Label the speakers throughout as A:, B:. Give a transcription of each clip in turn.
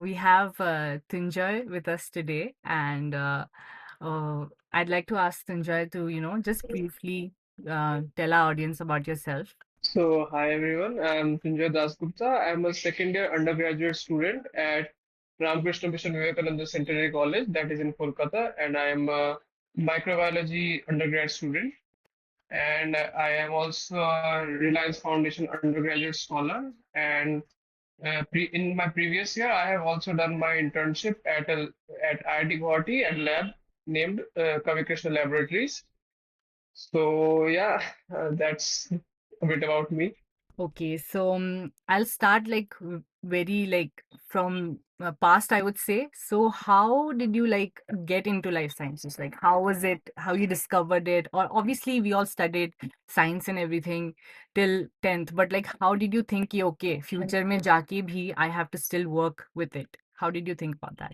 A: we have Tyunjoy with us today, and I'd like to ask Tyunjoy to, just briefly tell our audience about yourself.
B: So, hi everyone, I'm Tyunjoy Das Gupta. I'm a second year undergraduate student at Ramakrishna Mission Vivekananda Centenary College, that is in Kolkata, and I am a microbiology undergrad student. And I am also a Reliance Foundation undergraduate scholar. And in my previous year, I have also done my internship at IIT Guwahati at lab named Kavi Krishna Laboratories. So, yeah, that's a bit about me.
A: Okay, so I'll start like very like from past, I would say. So, how did you like get into life sciences? Like, how was it? How you discovered it? Or obviously, we all studied science and everything till 10th, but like, how did you think, कि, okay, future में जाके भी I have to still work with it? How did you think about that?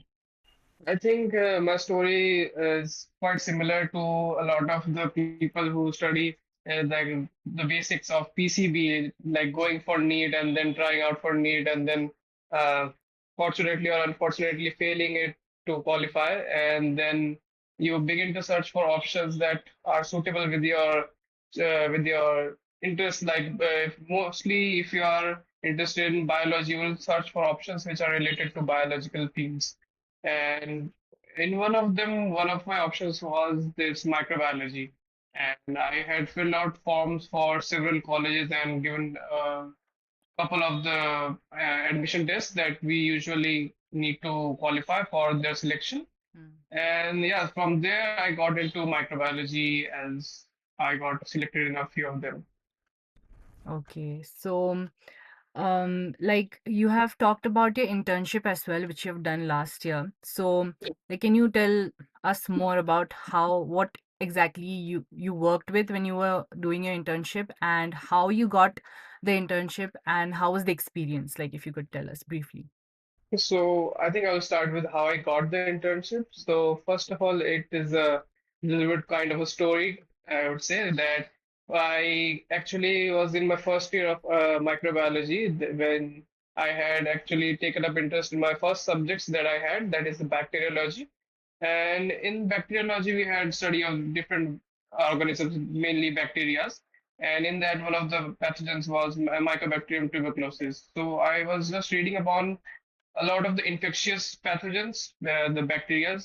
B: I think my story is quite similar to a lot of the people who study the basics of PCB, like going for NEET and then trying out for NEET and then uh, fortunately or unfortunately failing it to qualify, and then you begin to search for options that are suitable with your interest. Like mostly, if you are interested in biology, you will search for options which are related to biological fields. And in one of them, one of my options was this microbiology. And I had filled out forms for several colleges and given a couple of the admission tests that we usually need to qualify for their selection.
A: Mm.
B: And yeah, from there I got into microbiology as I got selected in a few of them.
A: Okay, so like you have talked about your internship as well, which you've done last year. So, like, can you tell us more about what exactly you worked with when you were doing your internship and how you got the internship and how was the experience? Like, if you could tell us briefly.
B: So I think I'll start with how I got the internship. So first of all, it is a little bit kind of a story. I would say that I actually was in my first year of microbiology when I had actually taken up interest in my first subjects that I had, that is the bacteriology. And in bacteriology, we had study of different organisms, mainly bacteria. And in that, one of the pathogens was Mycobacterium tuberculosis. So I was just reading upon a lot of the infectious pathogens, the bacteria,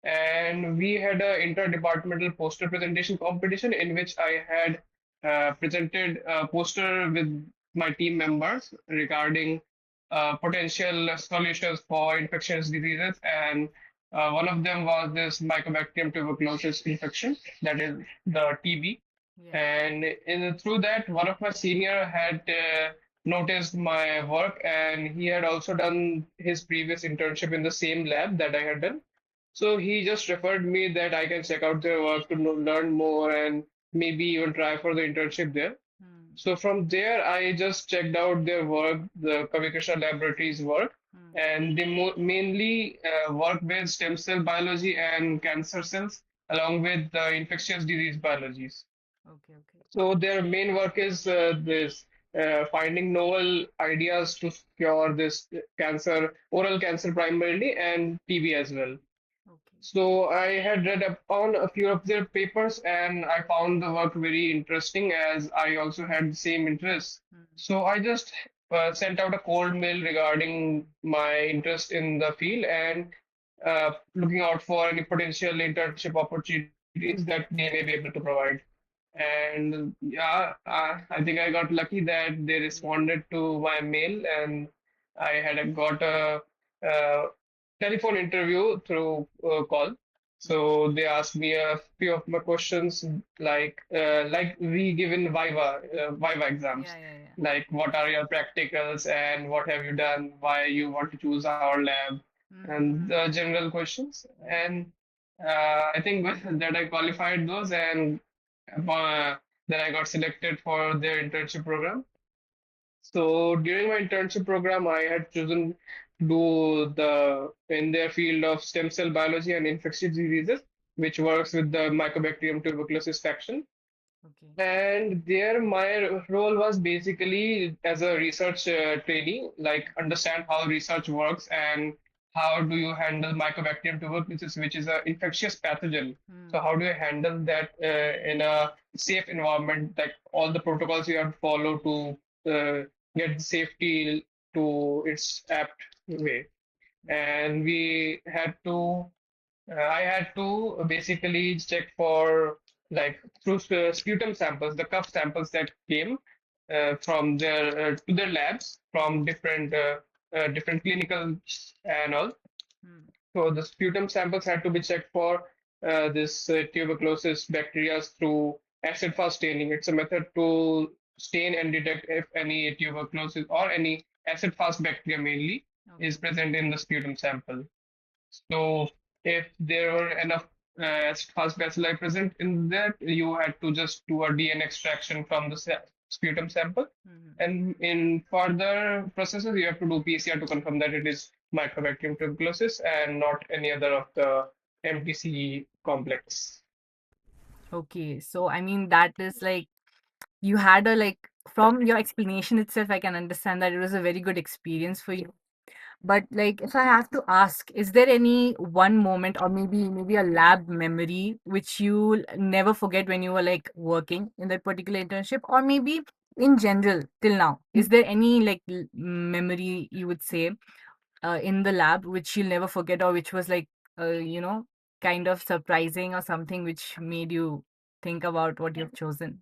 B: and we had a interdepartmental poster presentation competition in which I had presented a poster with my team members regarding potential solutions for infectious diseases, and one of them was this Mycobacterium tuberculosis infection, that is the TB.
A: Yeah.
B: And through that, one of my senior had noticed my work, and he had also done his previous internship in the same lab that I had done. So he just referred me that I can check out their work to learn more and maybe even try for the internship there.
A: Hmm.
B: So from there, I just checked out their work, the Kavikrishna Laboratories work,
A: Hmm.
B: and they mainly work with stem cell biology and cancer cells, along with infectious disease biologies.
A: Okay, okay.
B: So their main work is this finding novel ideas to cure this cancer, oral cancer primarily, and TB as well.
A: Okay.
B: So I had read up on a few of their papers and I found the work very interesting as I also had the same interests.
A: Hmm.
B: So I just sent out a cold mail regarding my interest in the field and looking out for any potential internship opportunities that they may be able to provide. And yeah, I think I got lucky that they
A: Yeah.
B: responded to my mail, and I had got a, uh telephone interview through call.
A: Hmm.
B: So they asked me a few of my questions, like we give in Viva exams,
A: Yeah, yeah, yeah.
B: like what are your practicals and what have you done, why you want to choose our lab, and
A: Mm-hmm.
B: the general questions. And I think that I qualified those, and then I got selected for their internship program. So during my internship program, I had chosen to do in their field of stem cell biology and infectious diseases, which works with the Mycobacterium tuberculosis faction.
A: Okay.
B: And there, my role was basically as a research trainee, like
A: Mm.
B: understand how research works and how do you handle Mycobacterium tuberculosis, which is an infectious pathogen. So
A: Mm.
B: how do you handle that in a safe environment, like all the protocols you have to follow to get safety to its apt way.
A: Yeah.
B: And I had to basically check for like through sputum samples, the cup samples that came from their to their labs from different clinical and all.
A: Mm.
B: So the sputum samples had to be checked for this tuberculosis bacteria through acid-fast staining. It's a method to stain and detect if any tuberculosis or any acid-fast bacteria mainly is
A: Okay.
B: present in the sputum sample. So if there were enough fast bacilli present in that, you had to just do a DNA extraction from the sputum sample.
A: Mm.
B: And in further processes, you have to do PCR to confirm that it is Mycobacterium tuberculosis and not any other of the MTC complex.
A: Okay. So, I mean, that is like you had a like from your explanation itself, I can understand that it was a very good experience for you. But like, if I have to ask, is there any one moment or maybe a lab memory which you'll never forget when you were like working in that particular internship, or maybe in general till now? Is there any like memory you would say in the lab which you'll never forget, or which was like you know kind of surprising or something which made you think about what you've chosen?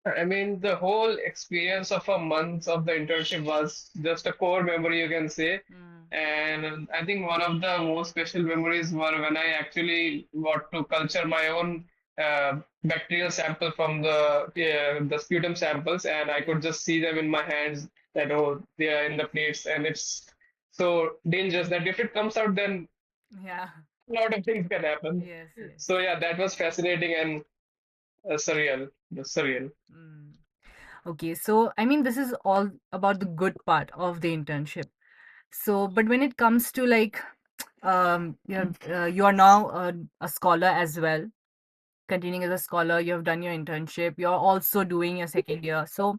B: I mean, the whole experience of a month of the internship was just a core memory, you can say.
A: Mm,
B: And I think one of the most special memories were when I actually got to culture my own bacterial sample from the sputum samples, and I could
A: yeah,
B: just see them in my hands that oh they are in the plates, and it's so dangerous that if it comes out, then
A: yeah,
B: a lot of things can happen.
A: yes, yes.
B: So yeah, that was fascinating and surreal.
A: Mm. Okay, so I mean, this is all about the good part of the internship. So, but when it comes to like, you are now a scholar as well, continuing as a scholar. You have done your internship. You're also doing your second year. So,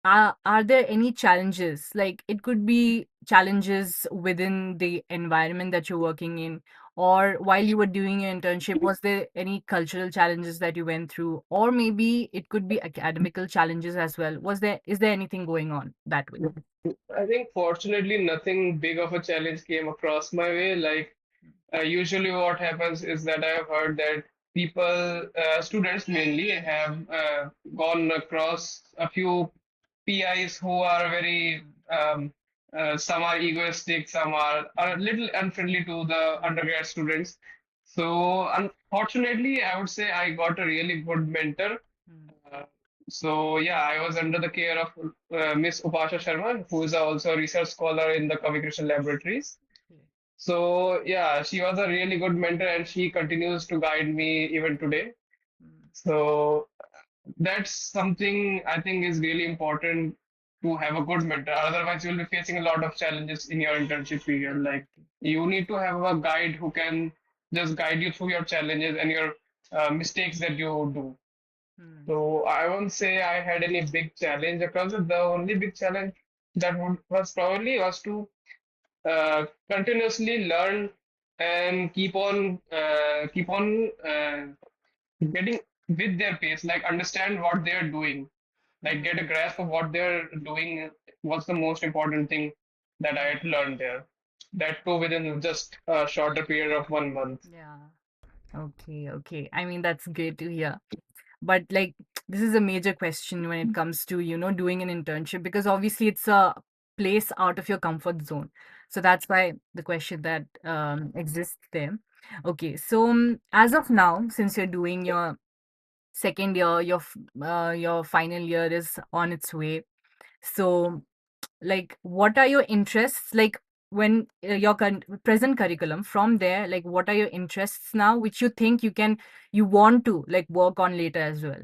A: are there any challenges? Like, it could be challenges within the environment that you're working in, or while you were doing your internship, was there any cultural challenges that you went through, or maybe it could be academical challenges as well? Is there anything going on that way?
B: I think fortunately nothing big of a challenge came across my way. Like usually what happens is that I have heard that students mainly have gone across a few PIs who are very,
A: Mm,
B: some are egoistic, some are a little unfriendly to the
A: mm,
B: undergrad students. So unfortunately, I would say I got a really good mentor.
A: mm,
B: uh, so yeah, I was under the care of Miss Upasha Sharma, who is also a research scholar in the Kavi Krishnan Laboratories.
A: okay.
B: So yeah, she was a really good mentor, and she continues to guide me even today.
A: Mm,
B: So that's something I think is really important to have a good mentor. Otherwise, you'll be facing a lot of challenges in your internship period. Like
A: definitely.
B: you need to have a guide who can just guide you through your challenges and your mistakes that you do.
A: Mm,
B: So I won't say I had any big challenge across it. The only big challenge that was probably was to continuously learn and keep on getting with their pace, like understand what they're doing, like
A: mm,
B: get a grasp of what they're doing was the most important thing that I
A: mm,
B: had learned there. That too within just a shorter period of 1 month.
A: yeah. Okay, okay. I mean, that's great to hear. But like, this is a major question when it comes to, doing an internship, because obviously it's a place out of your comfort zone. So that's why the question that exists there. Okay, so as of now, since you're doing your second year, your final year is on its way. So like, what are your interests? Like, when your present curriculum from there, like, what are your interests now, which you think you want to like work on later as well?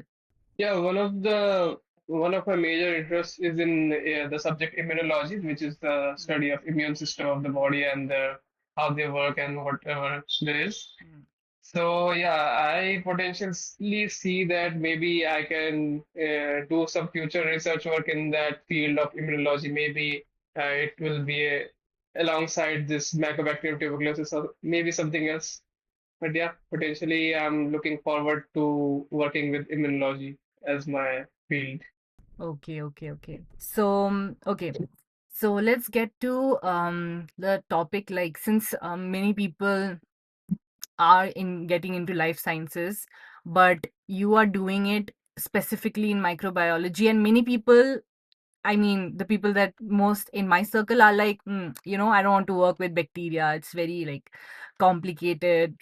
B: Yeah, one of my major interests is in the subject immunology, which is the
A: Mm,
B: study of immune system of the body and how they work and whatever there is.
A: mm,
B: So yeah, I potentially see that maybe I can do some future research work in that field of immunology. Maybe it will be alongside this Mycobacterium tuberculosis or maybe something else. But yeah, potentially I'm looking forward to working with immunology as my field.
A: Okay, okay, okay. So, okay. So let's get to the topic, like, since many people are in getting into life sciences, but you are doing it specifically in microbiology, and many people, I mean, the people that most in my circle are like, I don't want to work with bacteria. It's very like complicated.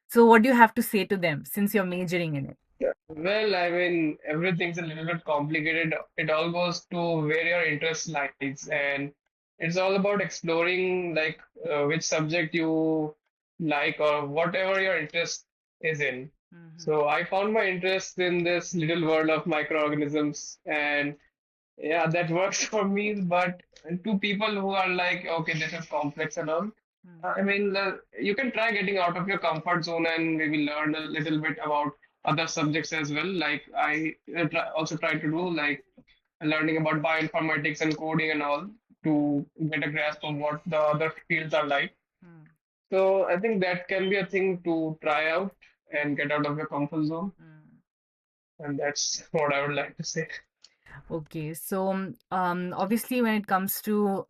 A: So what do you have to say to them since you're majoring in it?
B: Yeah. Well, I mean, everything's a little bit complicated. It all goes to where your interest lies, and it's all about exploring like which subject you like or whatever your interest is in.
A: Mm-hmm.
B: So I found my interest in this little world of microorganisms, and yeah, that works for me. But to people who are like, okay, this is complex and all, I mean, you can try getting out of your comfort zone and maybe learn a little bit about other subjects as well. Like I also try to do like learning about bioinformatics and coding and all to get a grasp of what the other fields are like.
A: Mm-hmm.
B: So I think that can be a thing to try out and get out of your comfort zone. And that's what I would like to say.
A: Okay, so obviously when it comes to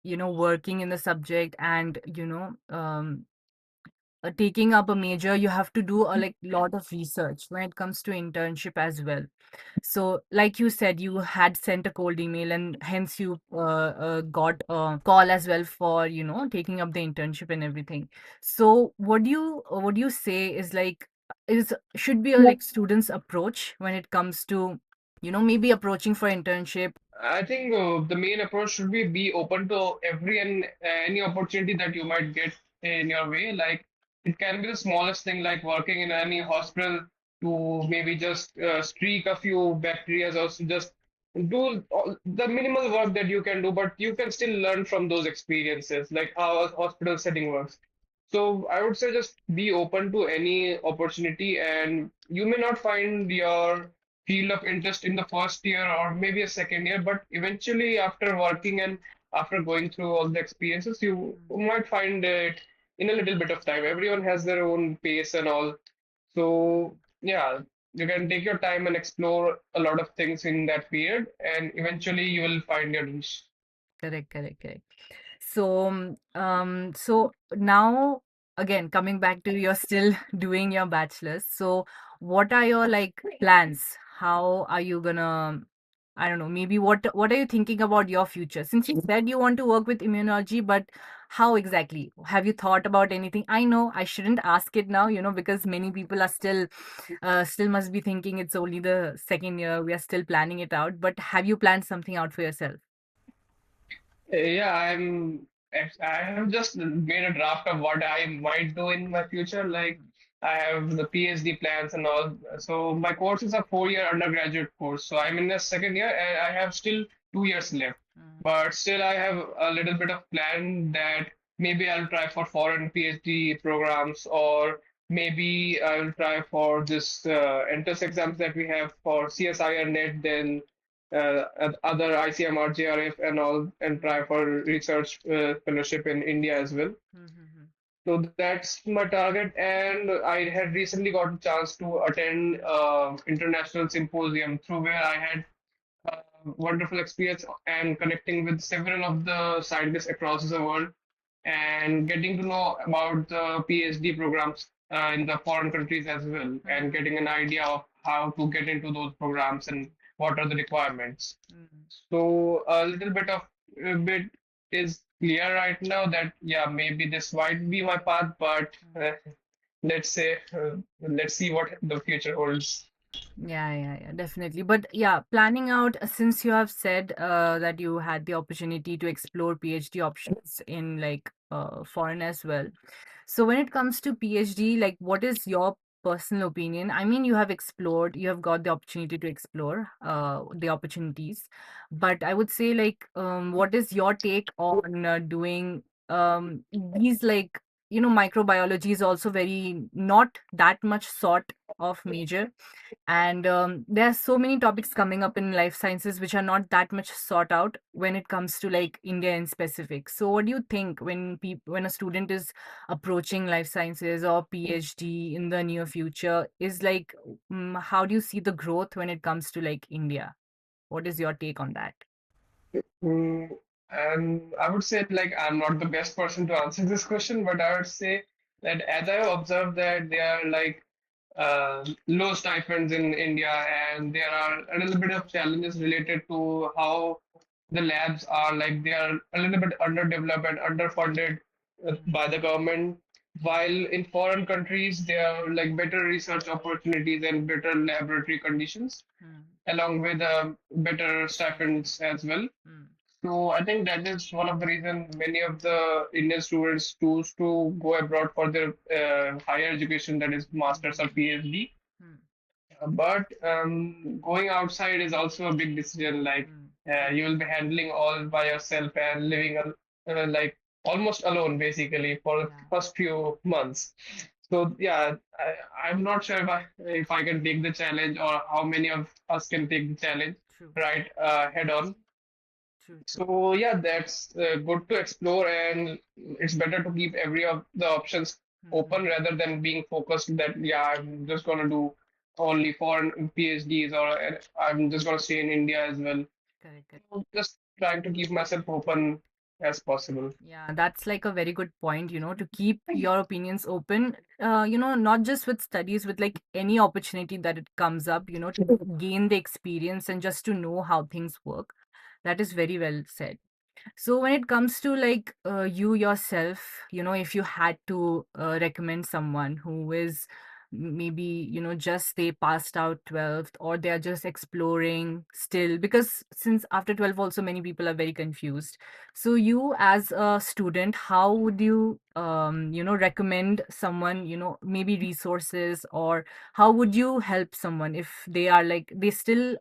A: working in the subject and taking up a major, you have to do a like lot of research when it comes to internship as well. So, like you said, you had sent a cold email, and hence you got a call as well for taking up the internship and everything. So, what do you say is like is should be a like student's approach when it comes to maybe approaching for internship?
B: I think the main approach should be open to every and any opportunity that you might get in your way. Like it can be the smallest thing, like working in any hospital to maybe just streak a few bacteria or just do the minimal work that you can do, but you can still learn from those experiences, like how a hospital setting works. So I would say just be open to any opportunity, and you may not find your field of interest in the first year or maybe a second year, but eventually after working and after going through all the experiences, you might find it in a little bit of time. Everyone has their own pace and all. So yeah, you can take your time and explore a lot of things in that period, and eventually you will find your niche.
A: Correct, correct, correct. So now again, coming back to you're still doing your bachelor's. So what are your like plans? How are you gonna, I don't know, maybe what are you thinking about your future? Since you said you want to work with immunology, but how exactly? Have you thought about anything? I know I shouldn't ask it now, because many people are still must be thinking it's only the second year. We are still planning it out, but have you planned something out for yourself?
B: Yeah, I have just made a draft of what I might do in my future. Like I have the PhD plans and all. So my course is a 4 year undergraduate course. So I'm in the second year and I have still 2 years left. But still I have a little bit of plan that maybe I'll try for foreign PhD programs, or maybe I will try for this entrance exams that we have for CSIR net, then other ICMR, JRF, and all, and try for research fellowship in India as well.
A: Mm-hmm.
B: So that's my target. And I had recently got a chance to attend international symposium through where I had wonderful experience and connecting with several of the scientists across the world and getting to know about the PhD programs in the foreign countries as well, and getting an idea of how to get into those programs and what are the requirements. So a little bit of a bit is clear right now that yeah, maybe this might be my path, but let's say let's see what the future holds.
A: Yeah, yeah, yeah, definitely. But yeah, planning out, since you have said that you had the opportunity to explore PhD options in like foreign as well. So when it comes to PhD, like what is your personal opinion? I mean, you have explored, you have got the opportunity to explore the opportunities, but I would say like what is your take on doing these like microbiology is also very not that much sought of major. And there are so many topics coming up in life sciences which are not that much sought out when it comes to like India in specific. So what do you think when a student is approaching life sciences or PhD in the near future is like, how do you see the growth when it comes to like India? What is your take on that?
B: Mm, and I would say like I'm not the best person to answer this question, but I would say that as I observed that there are like low stipends in India, and there are a little bit of challenges related to how the labs are like they are a little bit underdeveloped and underfunded
A: Mm,
B: by the government.
A: mm,
B: While in foreign countries, there are like better research opportunities and better laboratory conditions,
A: mm,
B: along with better
A: stipend.
B: stipends as well.
A: Mm,
B: So I think that is one of the reasons many of the Indian students choose to go abroad for their higher education, that is master's or
A: mm,
B: PhD.
A: mm,
B: But going outside is also a big decision. Like
A: true.
B: you will be handling all by yourself and living like almost alone basically for the
A: Yeah,
B: first few months. So yeah, I'm not sure if I can take the challenge or how many of us can take the challenge
A: true.
B: right head on.
A: True, true.
B: So yeah, that's good to explore, and it's better to keep every of the options open
A: Mm-hmm.
B: rather than being focused that yeah, I'm just gonna do only foreign PhDs or I'm just gonna stay in India as well.
A: Correct, correct.
B: So just trying to keep myself open as possible.
A: Yeah, that's like a very good point, to keep your opinions open, not just with studies, with like any opportunity that it comes up, to gain the experience and just to know how things work. That is very well said. So when it comes to like you yourself, if you had to recommend someone who is maybe, just they passed out 12th or they are just exploring still, because since after 12 also many people are very confused. So you as a student, how would you, recommend someone, maybe resources, or how would you help someone if they are like, they still,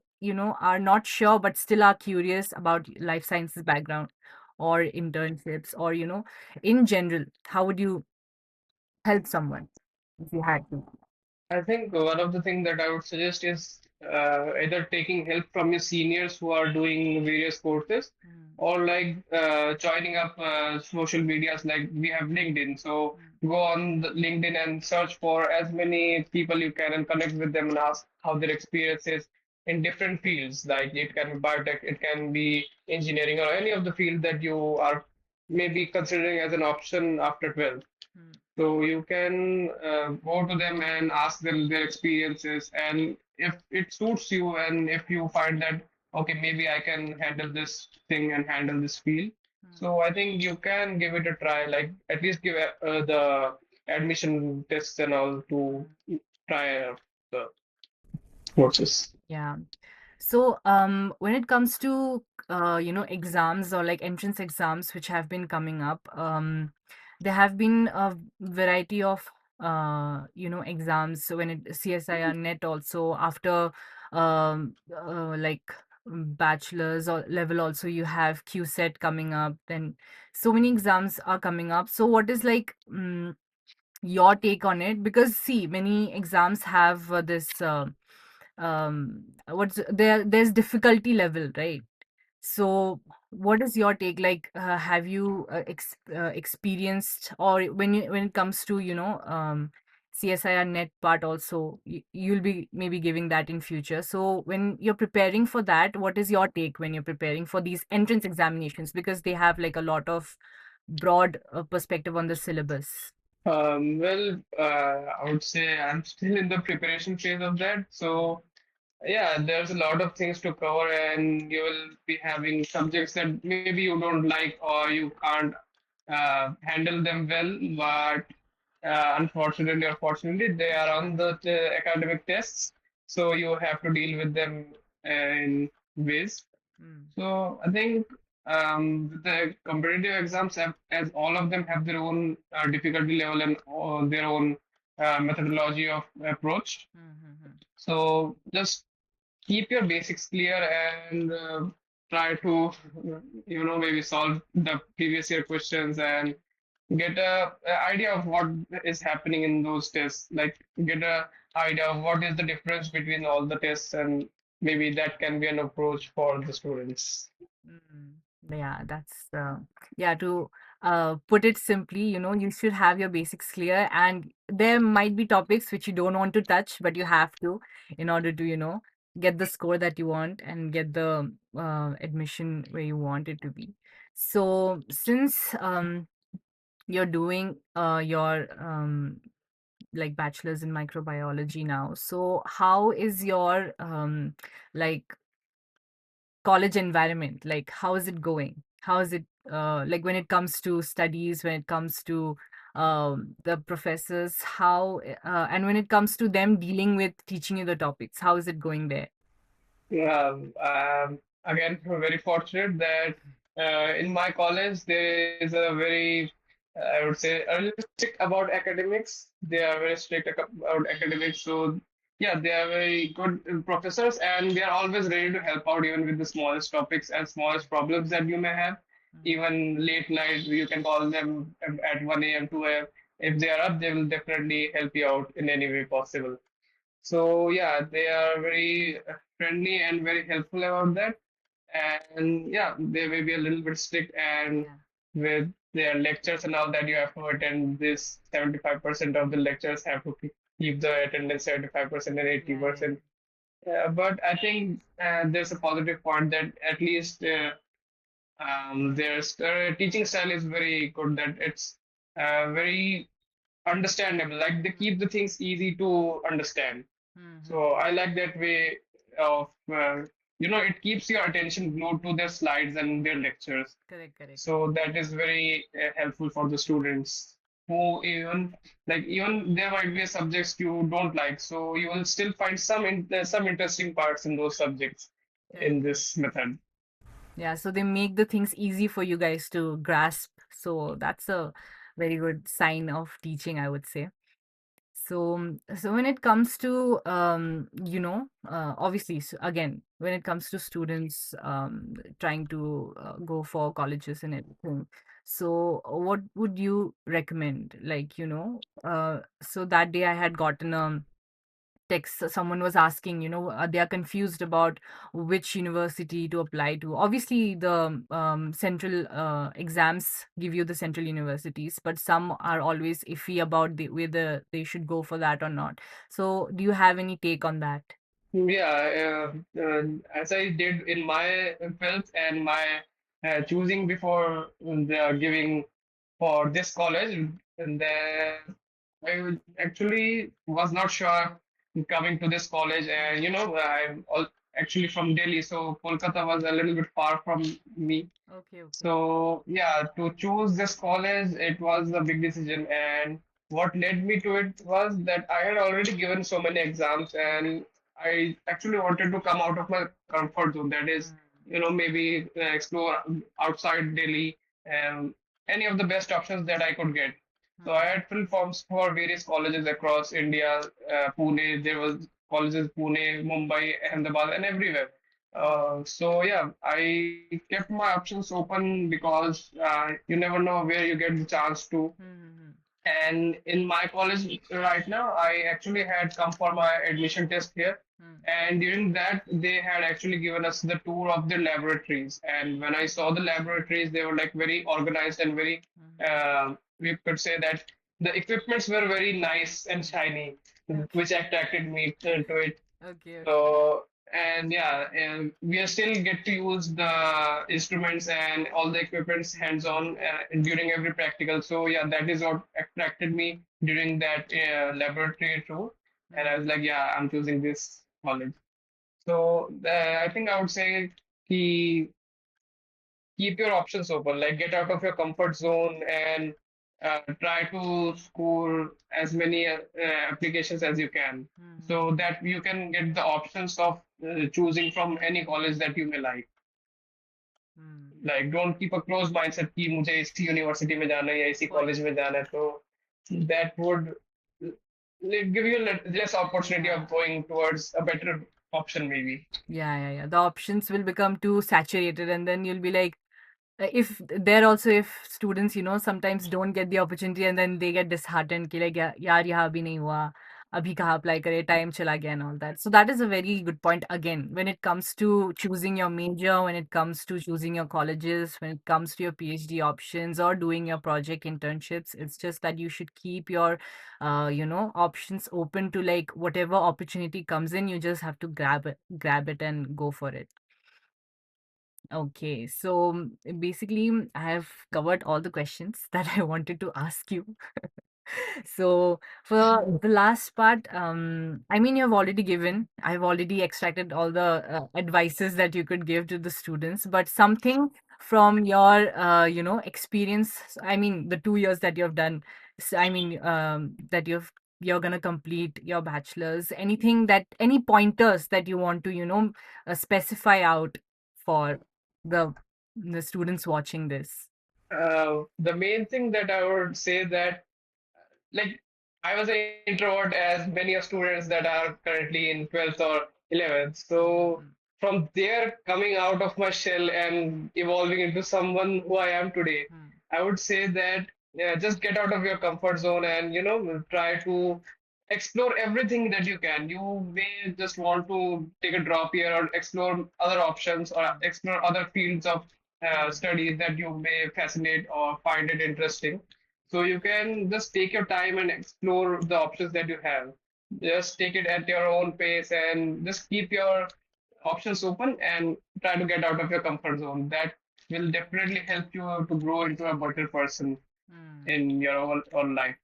A: are not sure but still are curious about life sciences background or internships, or in general, how would you help someone if you had to?
B: I think one of the things that I would suggest is either taking help from your seniors who are doing various courses,
A: Mm,
B: or like joining up social medias like we have LinkedIn. So
A: mm,
B: go on the LinkedIn and search for as many people you can and connect with them and ask how their experience is in different fields. Like it can be biotech, it can be engineering, or any of the field that you are maybe considering as an option after 12.
A: mm,
B: So you can go to them and ask them their experiences, and if it suits you, and if you find that okay, maybe I can handle this thing and handle this field,
A: mm,
B: so I think you can give it a try. Like at least give the admission tests and all to
A: mm.
B: try the courses.
A: Yeah. So, when it comes to exams or like entrance exams which have been coming up, there have been a variety of exams. So when it CSIR net also after like bachelor's or level also you have QSET coming up. Then so many exams are coming up. So what is like your take on it? Because see, many exams have this. What's there's difficulty level, right? So what is your take, like have you experienced, or when it comes to CSIR net part also, you'll be maybe giving that in future. So when you're preparing for that, what is your take when you're preparing for these entrance examinations, because they have like a lot of broad perspective on the syllabus?
B: I would say I'm still in the preparation phase of that.
A: Mm,
B: So yeah, there's a lot of things to cover, and you will be having subjects that maybe you don't like or you can't handle them well. But unfortunately or fortunately, they are on the academic tests, so you have to deal with them in ways.
A: mm,
B: So I think the competitive exams have, as all of them have their own difficulty level and their own methodology of approach.
A: mm, mm, mm.
B: So just keep your basics clear and try to maybe solve the previous year questions and get a idea of what is happening in those tests, like get a idea of what is the difference between all the tests, and maybe that can be an approach for the students.
A: Mm. Yeah, that's yeah, to put it simply, you should have your basics clear, and there might be topics which you don't want to touch, but you have to in order to, get the score that you want and get the admission where you want it to be. So, since you're doing your like bachelor's in microbiology now, so how is your like college environment? Like, how is it going? How is it like when it comes to studies, when it comes to the professors, how and when it comes to them dealing with teaching you the topics, how is it going there?
B: Again, we're very fortunate that in my college there is a very, I would say, a little strict about academics. They are very strict about academics. So, yeah, they are very good professors, and they are always ready to help out even with the smallest topics and smallest problems that you may have.
A: Mm,
B: Even late night, you can call them at 1 a.m., 2 a.m. If they are up, they will definitely help you out in any way possible. So yeah, they are very friendly and very helpful about that. And yeah, they may be a little bit strict, and
A: yeah,
B: with their lectures and all that you have to attend, this 75% of the lectures have to keep the attendance 75% and
A: yeah, yeah,
B: 80%. But I think there's a positive point that at least their teaching style is very good, that it's very understandable. Like they keep the things easy to understand.
A: yeah. Mm-hmm.
B: So I like that way of, it keeps your attention glued to their slides and their lectures.
A: Correct, correct.
B: So that is very helpful for the students who even there might be subjects you don't like. So you will still find some interesting parts in those subjects
A: Correct,
B: in
A: correct.
B: this method.
A: Yeah, so they make the things easy for you guys to grasp. So that's a very good sign of teaching, I would say. So when it comes to obviously, so again, when it comes to students trying to go for colleges and everything, so what would you recommend? Like, so that day I had gotten a text. Someone was asking, they are confused about which university to apply to. Obviously, the central exams give you the central universities, but some are always iffy about whether they should go for that or not. So do you have any take on that?
B: Yeah, as I did in my films and my choosing before the giving for this college, and then actually was not sure coming to this college, and
A: Mm.
B: actually from Delhi, so Kolkata was a little bit far from me.
A: Okay, okay.
B: So yeah, to choose this college, it was a big decision. And what led me to it was that I had already given so many exams,
A: Mm,
B: and I actually wanted to come out of my comfort zone. That is,
A: mm,
B: maybe explore outside Delhi, and any of the best options that I could get. So I
A: mm,
B: had filled forms for various colleges across India, Pune. There was colleges Pune, Mumbai, Ahmedabad, and everywhere.
A: mm,
B: So yeah, I kept my options open because you never know where you get the chance to.
A: mm, mm,
B: And in my college right now, I actually had come for my admission test here.
A: mm,
B: And during that, they had actually given us the tour of the laboratories. And when I saw the laboratories, they were like very organized and very,
A: mm,
B: we could say that the equipments were very nice and shiny,
A: mm. Okay,
B: which attracted me to it.
A: okay, okay.
B: So, and yeah, and we are still get to use the instruments and all the equipments
A: Mm,
B: hands-on during every practical. So yeah, that is what attracted me during that laboratory tour. And I was
A: mm,
B: like, yeah, I'm choosing this college. So I think I would say key keep your options open, like get out of your comfort zone and try to score as many applications as you can, so
A: mm,
B: that you can get the options of choosing from any college that you may like.
A: mm.
B: Like don't keep a closed mindset कि मुझे इसी university में जाना है या इसी
A: Point.
B: College में जाना है, तो that would give you less opportunity of
A: Yeah.
B: going towards a better option maybe.
A: Yeah, yeah, yeah. The options will become too saturated, and then you'll be like, if there also, if students, sometimes don't get the opportunity and then they get disheartened कि like यार यहाँ भी नहीं हुआ, अभी कहाँ apply करे, time चला गया and all that. So that is a very good point again when it comes to choosing your major, when it comes to choosing your colleges, when it comes to your PhD options or doing your project internships. It's just that you should keep your options open to like whatever opportunity comes in, you just have to grab it and go for it. Okay, so basically, I have covered all the questions that I wanted to ask you. So for the last part, I mean, I've already extracted all the advices that you could give to the students, but something from your, experience, I mean, the 2 years that you've done, I mean, that you're gonna complete your bachelor's, any pointers that you want to, specify out for the the students watching this.
B: The main thing that I would say that, like, I was an introvert as many of students that are currently in 12th or 11th. So
A: Mm,
B: from there coming out of my shell and evolving into someone who I am today,
A: mm,
B: I would say that, yeah, just get out of your comfort zone and try to explore everything that you can. You may just want to take a drop here or explore other options or
A: mm,
B: explore other fields of
A: mm,
B: studies that you may fascinate or find it interesting. So you can just take your time and explore the options that you have. Just take it at your own pace and just keep your options open and try to get out of your comfort zone. That will definitely help you to grow into a better person
A: mm.
B: in your own life.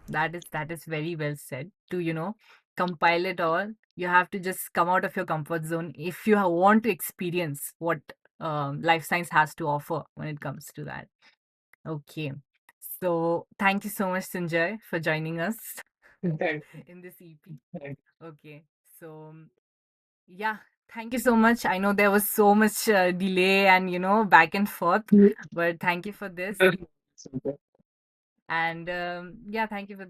A: That is very well said. To, compile it all, you have to just come out of your comfort zone if you want to experience what life science has to offer when it comes to that. Okay. So thank you so much, Sanjay, for joining us
B: Thank
A: in this EP.
B: you.
A: Okay. So yeah, thank you so much. I know there was so much delay and, back and forth, but thank you for this.
B: Thank you.
A: And yeah, thank you for